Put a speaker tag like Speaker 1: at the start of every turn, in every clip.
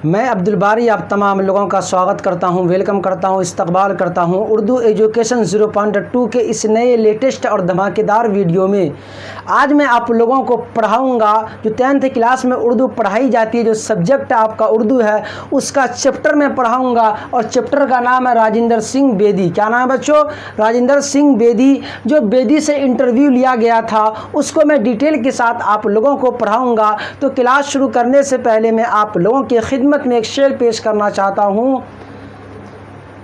Speaker 1: मैं अब्दुल बारी आप तमाम लोगों का स्वागत करता हूं, वेलकम करता हूं, इस्तकबाल करता हूं उर्दू एजुकेशन 0.2 के इस नए लेटेस्ट और धमाकेदार वीडियो में। आज मैं आप लोगों को पढ़ाऊंगा जो 10th क्लास में उर्दू पढ़ाई जाती है, जो सब्जेक्ट आपका उर्दू है उसका चैप्टर मैं पढ़ाऊंगा और चैप्टर का नाम है राजेंद्र सिंह बेदी। क्या नाम है बच्चों? राजेंद्र सिंह बेदी। जो बेदी से इंटरव्यू लिया गया था उसको मैं डिटेल के साथ आप लोगों को पढ़ाऊँगा। तो क्लास शुरू करने से पहले मैं आप लोगों की खिदमत में एक शेर पेश करना चाहता हूं।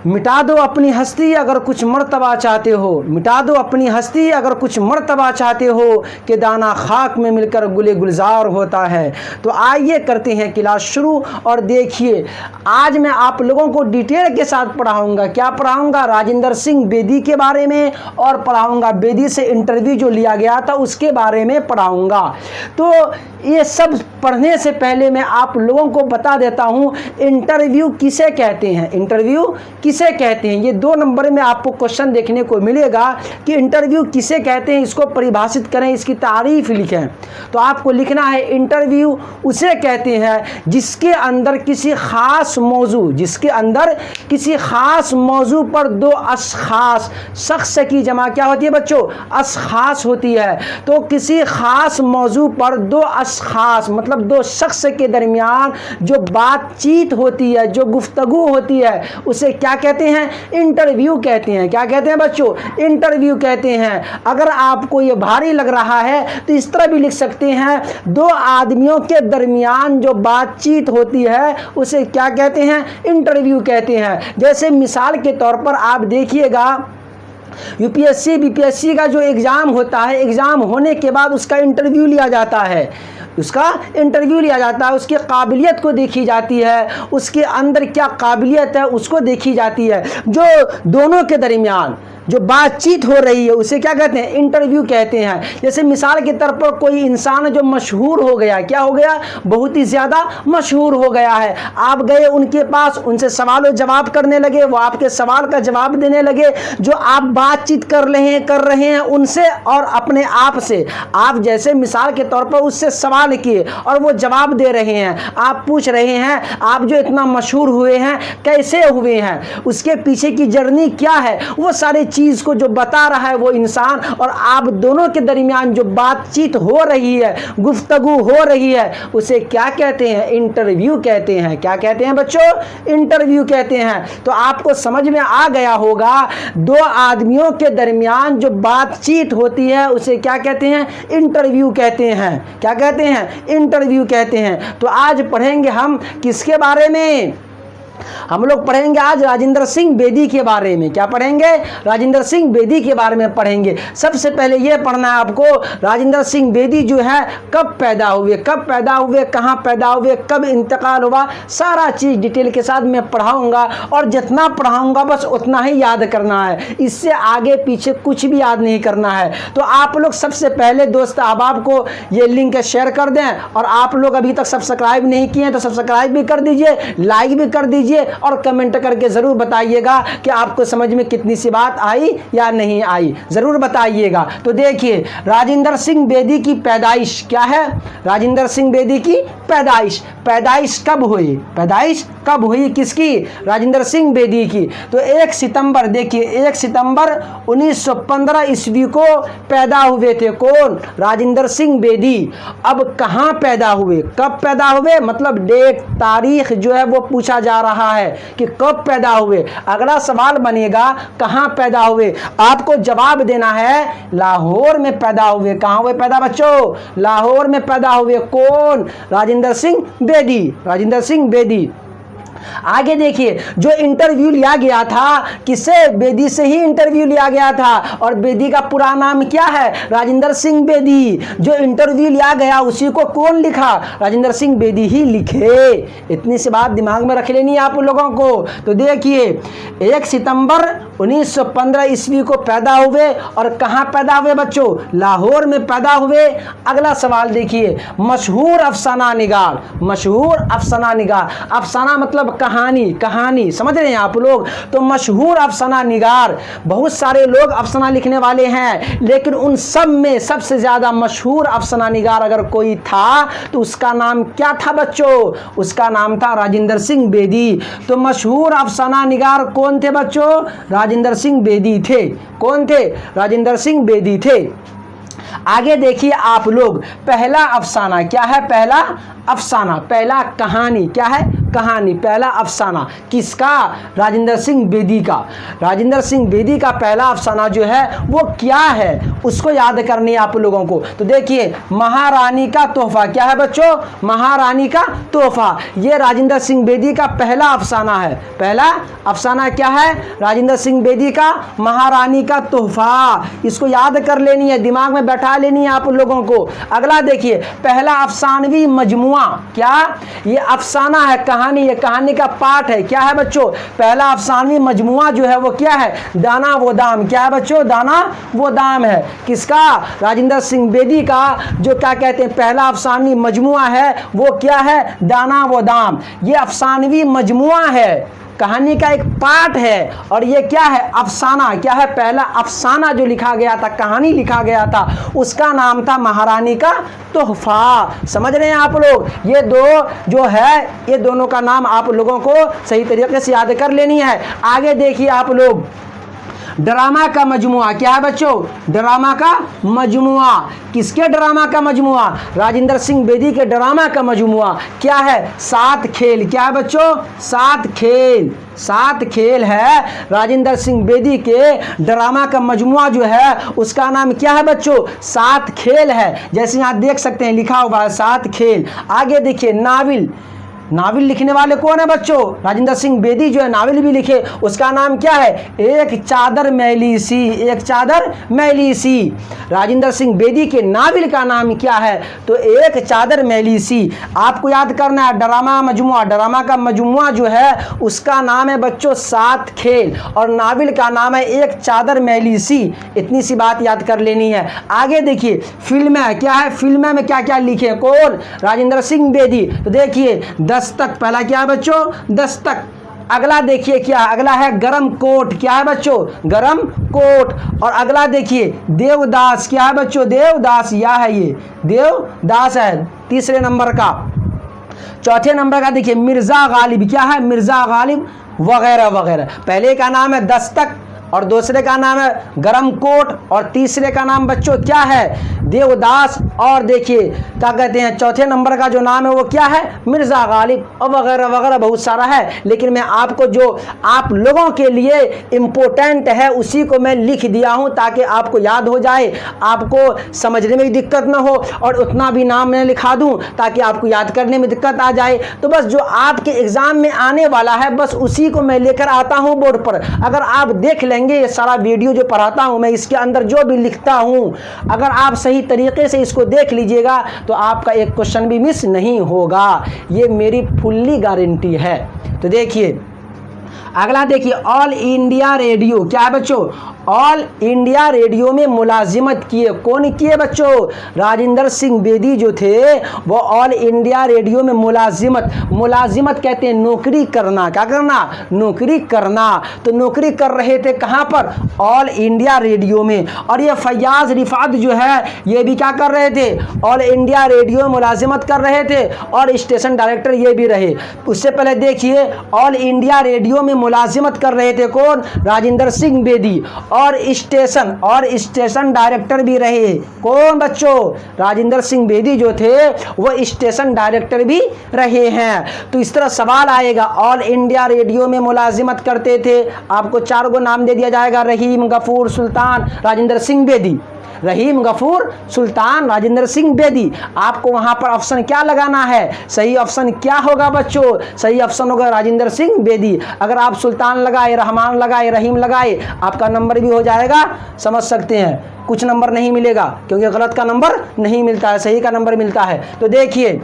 Speaker 1: मिटा दो अपनी हस्ती अगर कुछ मर्तबा चाहते हो, मिटा दो अपनी हस्ती अगर कुछ मर्तबा चाहते हो, कि दाना खाक में मिलकर गुले गुलजार होता है। तो आइए करते हैं क्लास शुरू। और देखिए आज मैं आप लोगों को डिटेल के साथ पढ़ाऊंगा। क्या पढ़ाऊंगा? राजेंद्र सिंह बेदी के बारे में, और पढ़ाऊंगा बेदी से इंटरव्यू जो लिया गया था उसके बारे में पढ़ाऊंगा। तो ये सब पढ़ने से पहले मैं आप लोगों को बता देता हूं इंटरव्यू किसे कहते हैं। इंटरव्यू किसे कहते हैं, ये 2 नंबर में आपको क्वेश्चन देखने को मिलेगा कि इंटरव्यू किसे कहते हैं। इसको परिभाषित करें, इसकी तारीफ लिखें। तो आपको लिखना है इंटरव्यू उसे कहते हैं जिसके अंदर किसी खास मौजू, जिसके अंदर किसी खास मौजू पर 2 अशखास, शख्स की जमा क्या होती है बच्चों? अशखास होती है। तो किसी खास मौजू पर 2 अशखास मतलब 2 शख्स के दरमियान जो बातचीत होती है, जो गुफ्तगू होती है, उसे क्या कहते हैं? इंटरव्यू कहते हैं। क्या कहते हैं बच्चों? इंटरव्यू कहते हैं। अगर आपको ये भारी लग रहा है तो इस तरह भी लिख सकते हैं, 2 आदमियों के दरमियान जो बातचीत होती है उसे क्या कहते हैं? इंटरव्यू कहते हैं। जैसे मिसाल के तौर पर आप देखिएगा, यूपीएससी बीपीएससी का जो एग्ज़ाम होता है, एग्ज़ाम होने के बाद उसका इंटरव्यू लिया जाता है, उसका इंटरव्यू लिया जाता है, उसकी काबिलियत को देखी जाती है, उसके अंदर क्या काबिलियत है उसको देखी जाती है। जो दोनों के दरमियान जो बातचीत हो रही है उसे क्या कहते हैं? इंटरव्यू कहते हैं। जैसे मिसाल के तौर पर कोई इंसान जो मशहूर हो गया, क्या हो गया? बहुत ही ज़्यादा मशहूर हो गया है। आप गए उनके पास, उनसे सवाल और जवाब करने लगे, वो आपके सवाल का जवाब देने लगे। जो आप बातचीत कर रहे हैं उनसे और अपने आप से, आप जैसे मिसाल के तौर पर उससे सवाल किए और वो जवाब दे रहे हैं। आप पूछ रहे हैं आप जो इतना मशहूर हुए हैं कैसे हुए हैं, उसके पीछे की जर्नी क्या है, वो सारी चीज को जो बता रहा है वो इंसान, और आप दोनों के दरमियान जो बातचीत हो रही है, गुफ्तगू हो रही है, उसे क्या कहते हैं? इंटरव्यू कहते हैं। क्या कहते हैं बच्चों? इंटरव्यू कहते हैं। तो आपको समझ में आ गया होगा, 2 आदमियों के दरमियान जो बातचीत होती है उसे क्या कहते हैं? इंटरव्यू कहते हैं। क्या कहते हैं? इंटरव्यू कहते हैं। तो आज पढ़ेंगे हम किसके बारे में? हम लोग पढ़ेंगे आज राजेंद्र सिंह बेदी के बारे में। क्या पढ़ेंगे? राजेंद्र सिंह बेदी के बारे में पढ़ेंगे। सबसे पहले यह पढ़ना है आपको, राजेंद्र सिंह बेदी जो है कब पैदा हुए, कब पैदा हुए, कहाँ पैदा हुए, कब इंतकाल हुआ, सारा चीज़ डिटेल के साथ मैं पढ़ाऊंगा। और जितना पढ़ाऊंगा बस उतना ही याद करना है, इससे आगे पीछे कुछ भी याद नहीं करना है। तो आप लोग सबसे पहले दोस्त अहबाब को ये लिंक शेयर कर दें, और आप लोग अभी तक सब्सक्राइब नहीं किए तो सब्सक्राइब भी कर दीजिए, लाइक भी कर दीजिए, और कमेंट करके जरूर बताइएगा कि आपको समझ में कितनी सी बात आई या नहीं आई, जरूर बताइएगा। तो देखिए राजेंद्र सिंह बेदी की पैदाइश क्या है? राजेंद्र सिंह बेदी की पैदाइश कब हुई? पैदाइश कब हुई किसकी? राजेंद्र सिंह बेदी की। तो 1 सितंबर, देखिए 1 सितंबर 1915 ईस्वी को पैदा हुए थे। कौन? राजेंद्र सिंह बेदी। अब कहाँ पैदा हुए, कब पैदा हुए, मतलब डेट, तारीख जो है वो पूछा जा रहा है कि कब पैदा हुए। अगला सवाल बनेगा कहाँ पैदा हुए, आपको जवाब देना है लाहौर में पैदा हुए। कहाँ हुए पैदा बच्चों? लाहौर में पैदा हुए। कौन? राजेंद्र सिंह बेदी। राजेंद्र सिंह बेदी। आगे देखिए जो इंटरव्यू लिया गया था किससे? बेदी से ही इंटरव्यू लिया गया था। और बेदी का पूरा नाम क्या है? राजेंद्र सिंह बेदी। जो इंटरव्यू लिया गया उसी को कौन लिखा? राजेंद्र सिंह बेदी ही लिखे। इतनी सी बात दिमाग में रख लेनी है आप लोगों को। तो देखिए 1 सितंबर 1915 ईस्वी को पैदा हुए। और कहाँ पैदा हुए बच्चों? लाहौर में पैदा हुए। अगला सवाल देखिए, मशहूर अफसाना निगार। मशहूर अफसाना निगार, अफसाना मतलब मतलब कहानी, कहानी समझ रहे हैं आप लोग। तो मशहूर अफसाना निगार, बहुत सारे लोग अफसाना लिखने वाले हैं, लेकिन उन सब में सबसे ज़्यादा मशहूर अफसाना निगार अगर कोई था तो उसका नाम क्या था बच्चों? उसका नाम था राजेंद्र सिंह बेदी। तो मशहूर अफसाना निगार कौन थे बच्चों? राजेंद्र सिंह बेदी थे। कौन थे? राजेंद्र सिंह बेदी थे। आगे देखिए आप लोग, पहला अफसाना क्या है? पहला अफसाना, पहला कहानी क्या है? कहानी, पहला अफसाना किसका? राजेंद्र सिंह बेदी का। राजेंद्र सिंह बेदी का पहला अफसाना जो है वो क्या है, उसको याद करनी है आप लोगों को। तो देखिए, महारानी का तोहफा क्या है बच्चों? महारानी का तोहफा, ये राजेंद्र सिंह बेदी का पहला अफसाना है। पहला अफसाना क्या है? राजेंद्र सिंह बेदी का महारानी का तोहफा। इसको याद कर लेनी है, दिमाग में बैठा लेनी है आप लोगों को। अगला देखिए, पहला अफसानवी मजमुआ, क्या? ये अफसाना है, कहानी, ये कहानी का पार्ट है। क्या है बच्चों? पहला अफसानवी मजमुआ जो है वो क्या है? दाना वो दाम। क्या है बच्चों? दाना वो दाम है। किसका? राजेंद्र सिंह बेदी का जो क्या कहते हैं पहला अफसानवी मजमुआ है वो क्या है? दाना वो दाम। ये अफसानवी मजमुआ है, कहानी का एक पार्ट है, और ये क्या है? अफसाना। क्या है? पहला अफसाना जो लिखा गया था, कहानी लिखा गया था, उसका नाम था महारानी का तोहफा। समझ रहे हैं आप लोग? ये दो जो है, ये दोनों का नाम आप लोगों को सही तरीके से याद कर लेनी है। आगे देखिए आप लोग, ड्रामा का मजमुआ क्या है बच्चों? ड्रामा का मजमुआ, किसके ड्रामा का मजमुआ? राजेंद्र सिंह बेदी के ड्रामा का मजमुआ। क्या है? 7 खेल। क्या है बच्चों? 7 खेल। 7 खेल है राजेंद्र सिंह बेदी के ड्रामा का मजमुआ जो है उसका नाम क्या है बच्चों? 7 खेल है। जैसे यहाँ देख सकते हैं लिखा हुआ है 7 खेल। आगे देखिए, नावल। नावल लिखने वाले कौन है बच्चों? राजेंद्र सिंह बेदी जो है नावल भी लिखे, उसका नाम क्या है? एक चादर मैली सी। एक चादर मैली सी। राजेंद्र सिंह बेदी के नावल का नाम क्या है? तो एक चादर मैली सी। आपको याद करना है ड्रामा मजमुआ, ड्रामा का मजमुआ जो है उसका नाम है बच्चों 7 खेल, और नावल का नाम है एक चादर मैली सी। इतनी सी बात याद कर लेनी है। आगे देखिए, फिल्म है। क्या है? फिल्म में क्या क्या लिखे? कौन? राजेंद्र सिंह बेदी। तो देखिए, दस्तक, पहला क्या है बच्चों? दस्तक। अगला देखिए क्या? अगला है गरम कोट। क्या है बच्चों? गरम कोट। और अगला देखिए, देवदास। क्या है बच्चों? देवदास। या है ये देवदास है तीसरे नंबर का। चौथे नंबर का देखिए, मिर्जा गालिब। क्या है? मिर्जा गालिब वगैरह वगैरह। पहले का नाम है दस्तक, और दूसरे का नाम है गरम कोट, और तीसरे का नाम बच्चों क्या है? देवदास। और देखिए क्या कहते हैं, चौथे नंबर का जो नाम है वो क्या है? मिर्जा गालिब, और वगैरह वगैरह बहुत सारा है। लेकिन मैं आपको जो आप लोगों के लिए इम्पोर्टेंट है उसी को मैं लिख दिया हूं ताकि आपको याद हो जाए, आपको समझने में भी दिक्कत ना हो, और उतना भी नाम मैं लिखा दूं ताकि आपको याद करने में दिक्कत आ जाए। तो बस जो आपके एग्जाम में आने वाला है बस उसी को मैं लेकर आता हूं बोर्ड पर। अगर आप देख लेंगे ये सारा वीडियो जो पढ़ाता हूं मैं, इसके अंदर जो भी लिखता हूं, अगर आप सही तरीके से इसको देख लीजिएगा तो आपका एक क्वेश्चन भी मिस नहीं होगा। ये मेरी फुल्ली गारंटी है। तो देखिए अगला देखिए, ऑल इंडिया रेडियो। क्या है बच्चों? ऑल इंडिया रेडियो में मुलाजिमत किए। कौन किए बच्चों? राजेंद्र सिंह बेदी जो थे वो ऑल इंडिया रेडियो में मुलाजिमत कहते हैं नौकरी करना। क्या करना? नौकरी करना। तो नौकरी कर रहे थे कहाँ पर? ऑल इंडिया रेडियो में। और ये फैयाज रिफात जो है ये भी क्या कर रहे थे? ऑल इंडिया रेडियो में मुलाजिमत कर रहे थे, और स्टेशन डायरेक्टर ये भी रहे। उससे पहले देखिए, ऑल इंडिया रेडियो में मुलाजिमत कर रहे थे कौन? राजेंद्र सिंह बेदी। और स्टेशन डायरेक्टर भी रहे कौन बच्चों? राजेंद्र सिंह बेदी जो थे वो स्टेशन डायरेक्टर भी रहे हैं। तो इस तरह सवाल आएगा, ऑल इंडिया रेडियो में मुलाजिमत करते थे, आपको 4 गो नाम दे दिया जाएगा, रहीम, गफूर, सुल्तान, राजेंद्र सिंह बेदी। रहीम, गफूर, सुल्तान, राजेंद्र सिंह बेदी। आपको वहां पर ऑप्शन क्या लगाना है? सही ऑप्शन क्या होगा बच्चों? सही ऑप्शन होगा राजेंद्र सिंह बेदी। अगर आप सुल्तान लगाए, रहमान लगाए, रहीम लगाए, आपका नंबर भी हो जाएगा, समझ सकते हैं। कुछ नंबर नहीं मिलेगा क्योंकि गलत का नंबर नहीं मिलता है, सही का नंबर मिलता है। तो देखिए,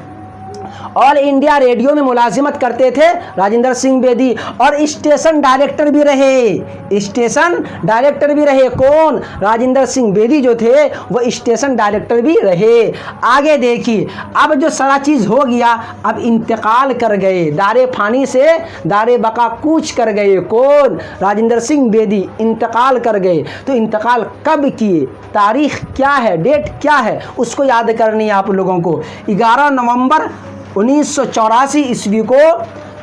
Speaker 1: ऑल इंडिया रेडियो में मुलाजिमत करते थे राजेंद्र सिंह बेदी, और स्टेशन डायरेक्टर भी रहे। स्टेशन डायरेक्टर भी रहे कौन? राजेंद्र सिंह बेदी जो थे वो स्टेशन डायरेक्टर भी रहे। आगे देखिए, अब जो सारा चीज़ हो गया, अब इंतकाल कर गए, दारे फानी से दारे बका कूच कर गए कौन? राजेंद्र सिंह बेदी इंतकाल कर गए। तो इंतकाल कब किए, तारीख क्या है, डेट क्या है, उसको याद करनी है आप लोगों को। 11 नवंबर 1984 ईस्वी को,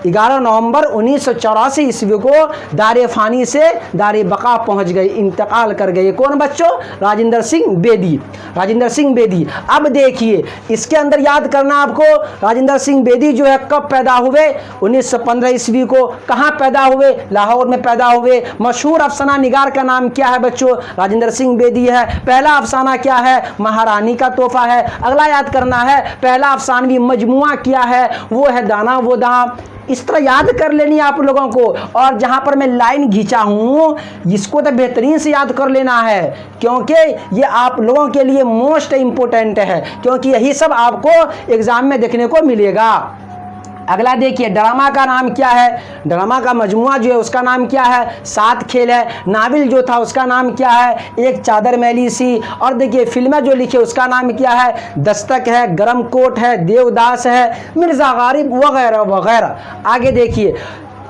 Speaker 1: 11 नवंबर 1984 ईस्वी को दारे फानी से दारे बका पहुंच गए, इंतकाल कर गए कौन बच्चों? राजेंद्र सिंह बेदी। राजेंद्र सिंह बेदी। अब देखिए इसके अंदर याद करना आपको, राजेंद्र सिंह बेदी जो है कब पैदा हुए? 1915 ईस्वी को। कहाँ पैदा हुए? लाहौर में पैदा हुए। मशहूर अफसाना निगार का नाम क्या है बच्चों? राजेंद्र सिंह बेदी है। पहला अफसाना क्या है? महारानी का तोहफा है। अगला याद करना है, पहला अफसानवी मजमुआ क्या है? वो है दाना वो दाम। इस तरह याद कर लेनी है आप लोगों को। और जहां पर मैं लाइन खींचा हूं इसको तो बेहतरीन से याद कर लेना है, क्योंकि ये आप लोगों के लिए मोस्ट इंपॉर्टेंट है, क्योंकि यही सब आपको एग्जाम में देखने को मिलेगा। अगला देखिए, ड्रामा का नाम क्या है? ड्रामा का मजमुआ जो है उसका नाम क्या है? 7 खेल है। नावल जो था उसका नाम क्या है? एक चादर मैली सी। और देखिए फिल्में जो लिखे उसका नाम क्या है? दस्तक है, गरम कोट है, देवदास है, मिर्ज़ा गालिब वगैरह वगैरह। आगे देखिए,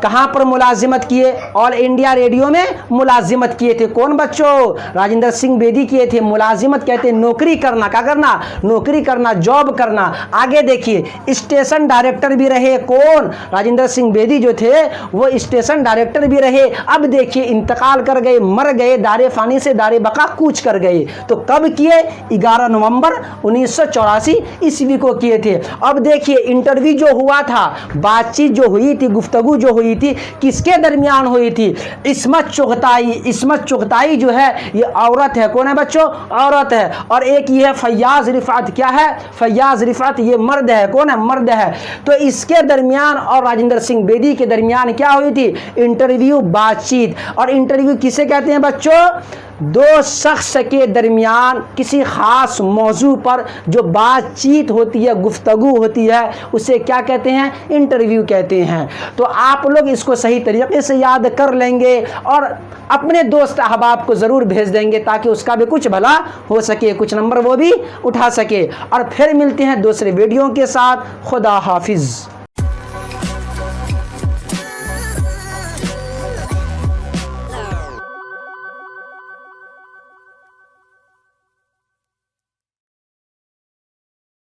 Speaker 1: कहाँ पर मुलाजिमत किए? ऑल इंडिया रेडियो में मुलाजिमत किए थे कौन बच्चों? राजेंद्र सिंह बेदी किए थे। मुलाजिमत कहते हैं नौकरी करना। क्या करना? नौकरी करना, जॉब करना। आगे देखिए, स्टेशन डायरेक्टर भी रहे कौन? राजेंद्र सिंह बेदी जो थे वो स्टेशन डायरेक्टर भी रहे। अब देखिए इंतकाल कर गए, मर गए, दारे फानी से दारे बका कूच कर गए। तो कब किए? 11 नवंबर 1984 ईस्वी को किए थे। अब देखिए इंटरव्यू जो हुआ था, बातचीत जो हुई थी, गुफ्तगू जो हुई थी, किसके दरमियान हुई थी? इस्मत चुगताई। इस्मत चुगताई जो है ये औरत है। कौन है बच्चों? औरत है। और एक ये है फैयाज रिफात। क्या है? फैयाज रिफात, ये मर्द है। कौन है? मर्द है। तो इसके दरमियान और राजेंद्र सिंह बेदी के दरमियान क्या हुई थी? इंटरव्यू, बातचीत। और इंटरव्यू किसे कहते हैं बच्चों? दो शख्स के दरमियान किसी ख़ास मौजू पर जो बातचीत होती है, गुफ्तगू होती है, उसे क्या कहते हैं? इंटरव्यू कहते हैं। तो आप लोग इसको सही तरीके से याद कर लेंगे और अपने दोस्त अहबाब को ज़रूर भेज देंगे ताकि उसका भी कुछ भला हो सके, कुछ नंबर वो भी उठा सके। और फिर मिलते हैं दूसरे वीडियो के साथ। खुदा हाफिज़।